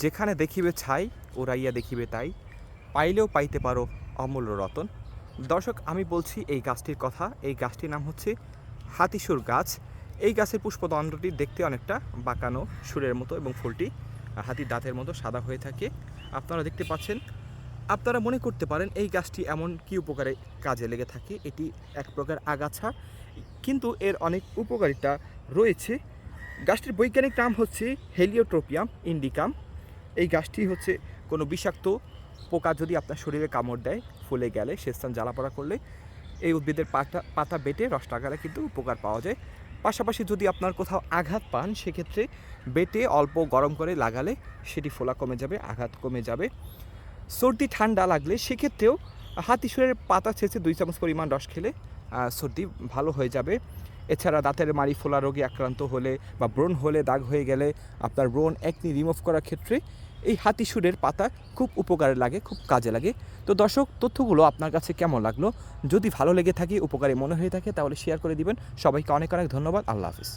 যেখানে দেখিবে ছাই ওরাইয়া দেখিবে তাই, পাইলেও পাইতে পারো অমূল্য রতন। দর্শক, আমি বলছি এই গাছটির কথা। এই গাছটির নাম হচ্ছে হাতিসুর গাছ। এই গাছের পুষ্পদণ্ডটি দেখতে অনেকটা বাঁকানো সুরের মতো এবং ফুলটি হাতির দাঁতের মতো সাদা হয়ে থাকে। আপনারা দেখতে পাচ্ছেন। আপনারা মনে করতে পারেন এই গাছটি এমন কী উপকারে কাজে লেগে থাকে। এটি এক প্রকার আগাছা, কিন্তু এর অনেক উপকারিতা রয়েছে। গাছটির বৈজ্ঞানিক নাম হচ্ছে হেলিওট্রোপিয়াম ইন্ডিকাম। এই গাছটি হচ্ছে কোনো বিষাক্ত পোকা যদি আপনার শরীরে কামড় দেয়, ফুলে গেলে, সে স্থান জ্বালাপড়া করলে এই উদ্ভিদের পাতা বেটে রস লাগালে কিন্তু উপকার পাওয়া যায়। পাশাপাশি যদি আপনার কোথাও আঘাত পান, সেক্ষেত্রে বেটে অল্প গরম করে লাগালে সেটি ফোলা কমে যাবে, আঘাত কমে যাবে। সর্দি ঠান্ডা লাগলে সেক্ষেত্রেও হাতিসুরের পাতা ছেঁচে 2 চামচ পরিমাণ রস খেলে সর্দি ভালো হয়ে যাবে। এছাড়া দাঁতের মাড়ি ফোলা রোগে আক্রান্ত হলে বা ব্রণ হলে, দাগ হয়ে গেলে, আপনার ব্রণ একনি রিমুভ করার ক্ষেত্রে এই হাতিসুরের পাতা খুব উপকারে লাগে, খুব কাজে লাগে। তো দর্শক, তথ্যগুলো আপনার কাছে কেমন লাগলো? যদি ভালো লেগে থাকে, উপকারী মনে হয়ে থাকে, তাহলে শেয়ার করে দিবেন। সবাইকে অনেক অনেক ধন্যবাদ। আল্লাহ হাফিজ।